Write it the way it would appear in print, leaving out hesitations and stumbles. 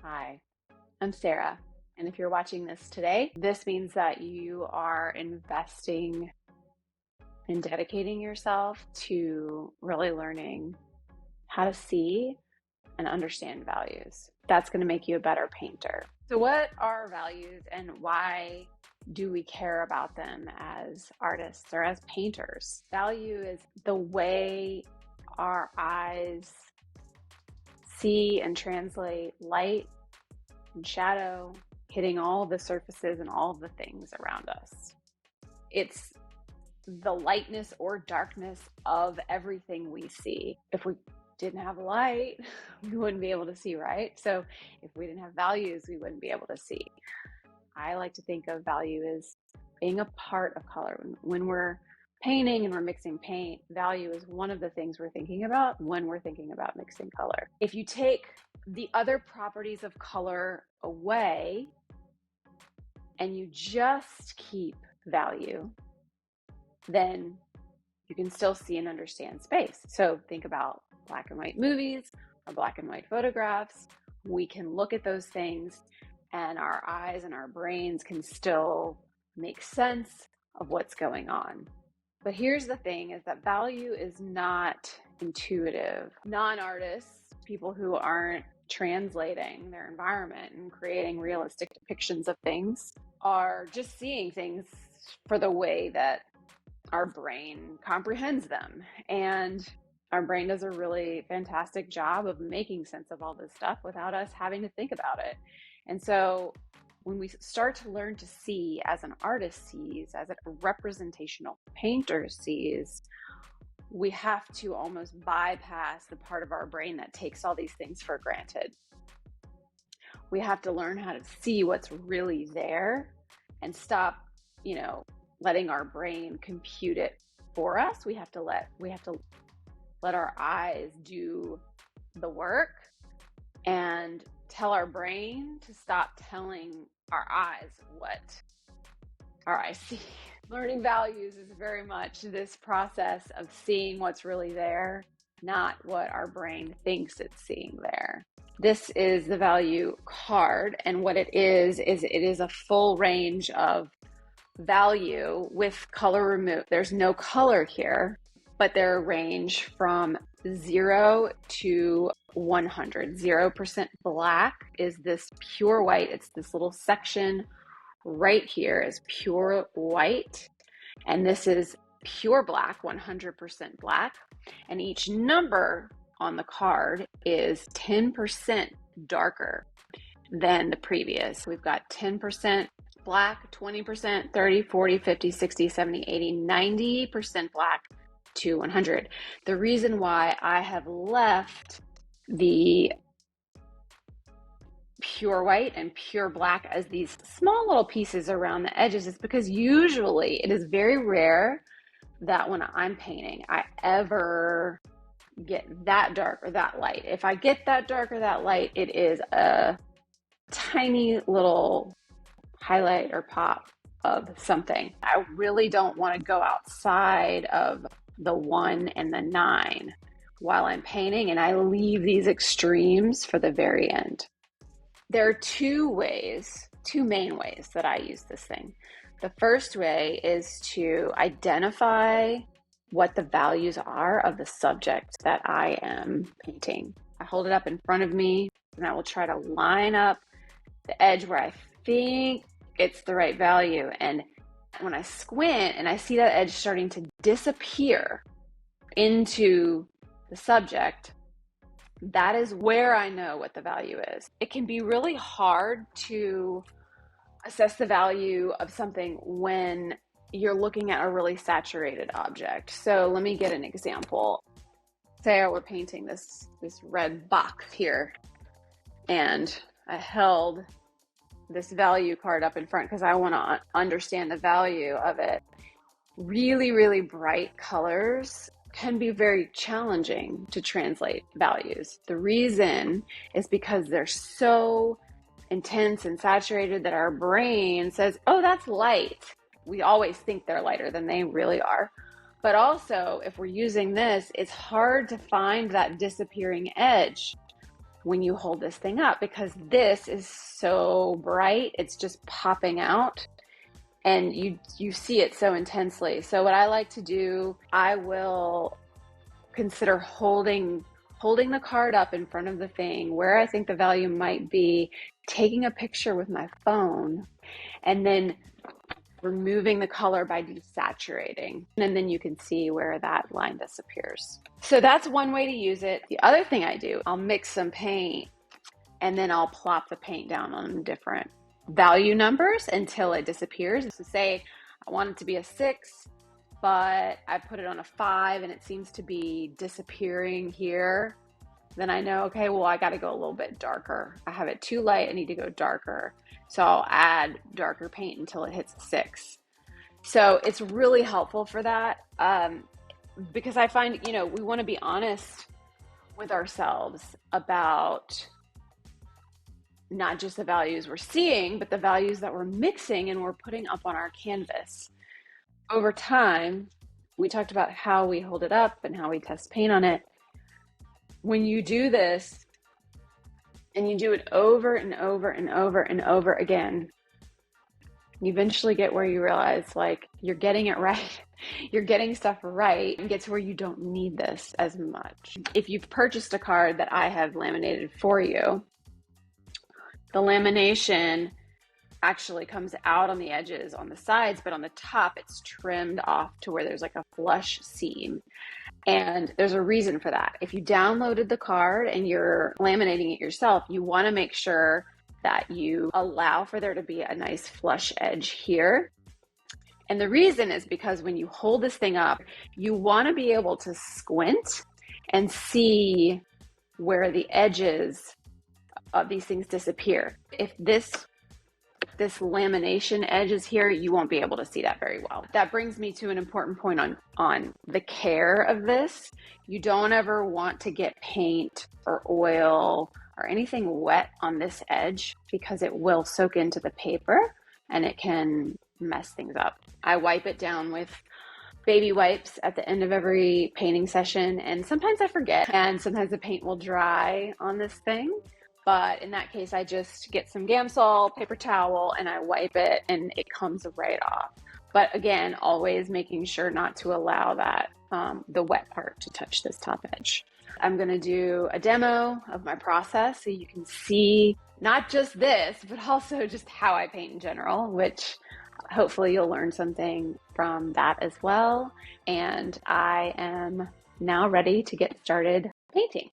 Hi, I'm Sarah, and if you're watching this today, this means that you are investing and dedicating yourself to really learning how to see and understand values. That's going to make you a better painter. So what are values and why do we care about them as artists or as painters? Value is the way our eyes see and translate light and shadow, hitting all the surfaces and all the things around us. It's the lightness or darkness of everything we see. If we didn't have light, we wouldn't be able to see, right? So if we didn't have values, we wouldn't be able to see. I like to think of value as being a part of color. When we're painting and we're mixing paint, value is one of the things we're thinking about when we're thinking about mixing color. If you take the other properties of color away and you just keep value, then you can still see and understand space. So think about black and white movies or black and white photographs. We can look at those things and our eyes and our brains can still make sense of what's going on. But here's the thing, is that value is not intuitive. Non-artists, people who aren't translating their environment and creating realistic depictions of things, are just seeing things for the way that our brain comprehends them. And our brain does a really fantastic job of making sense of all this stuff without us having to think about it. And so when we start to learn to see as an artist sees, as a representational painter sees, we have to almost bypass the part of our brain that takes all these things for granted. We have to learn how to see what's really there and stop, letting our brain compute it for us. We have to let our eyes do the work and tell our brain to stop telling our eyes what our eyes see. Learning values is very much this process of seeing what's really there, not what our brain thinks it's seeing there. This is the value card, and what it is it is a full range of value with color removed. There's no color here, but they're range from 0 to 100. 0% black is this pure white. It's this little section right here is pure white. And this is pure black, 100% black. And each number on the card is 10% darker than the previous. We've got 10% black, 20%, 30, 40, 50, 60, 70, 80, 90% black to 100. The reason why I have left the pure white and pure black as these small little pieces around the edges is because usually it is very rare that when I'm painting, I ever get that dark or that light. If I get that dark or that light, it is a tiny little highlight or pop of something. I really don't want to go outside of the 1 and the 9 while I'm painting, and I leave these extremes for the very end. There are two main ways that I use this thing. The first way is to identify what the values are of the subject that I am painting. I hold it up in front of me and I will try to line up the edge where I think it's the right value. And when I squint and I see that edge starting to disappear into the subject, that is where I know what the value is. It can be really hard to assess the value of something when you're looking at a really saturated object. So let me get an example. Say I were painting this red box here, and I held this value card up in front because I want to understand the value of it. Really, really bright colors can be very challenging to translate values. The reason is because they're so intense and saturated that our brain says, oh, that's light. We always think they're lighter than they really are. But also, if we're using this, it's hard to find that disappearing edge when you hold this thing up, because this is so bright, it's just popping out and you see it so intensely. So what I like to do, I will consider holding the card up in front of the thing where I think the value might be, taking a picture with my phone, and then removing the color by desaturating. And then you can see where that line disappears. So that's one way to use it. The other thing I do, I'll mix some paint and then I'll plop the paint down on different value numbers until it disappears. So say I want it to be a 6, but I put it on a 5 and it seems to be disappearing here. Then I know, okay, well, I got to go a little bit darker. I have it too light, I need to go darker. So I'll add darker paint until it hits a 6. So it's really helpful for that, because I find, we want to be honest with ourselves about not just the values we're seeing, but the values that we're mixing and we're putting up on our canvas. Over time, we talked about how we hold it up and how we test paint on it. When you do this, and you do it over and over and over and over again, you eventually get where you realize, like, you're getting it right. You're getting stuff right, and get to where you don't need this as much. If you've purchased a card that I have laminated for you, the lamination actually comes out on the edges, on the sides, but on the top, it's trimmed off to where there's like a flush seam. And there's a reason for that. If you downloaded the card and you're laminating it yourself, you want to make sure that you allow for there to be a nice flush edge here. And the reason is because when you hold this thing up, you want to be able to squint and see where the edges of these things disappear. If this lamination edge is here, you won't be able to see that very well. That brings me to an important point on the care of this. You don't ever want to get paint or oil or anything wet on this edge, because it will soak into the paper and it can mess things up. I wipe it down with baby wipes at the end of every painting session, and sometimes I forget, and sometimes the paint will dry on this thing. But in that case, I just get some Gamsol, paper towel, and I wipe it and it comes right off. But again, always making sure not to allow that, the wet part to touch this top edge. I'm going to do a demo of my process so you can see not just this, but also just how I paint in general, which hopefully you'll learn something from that as well. And I am now ready to get started painting.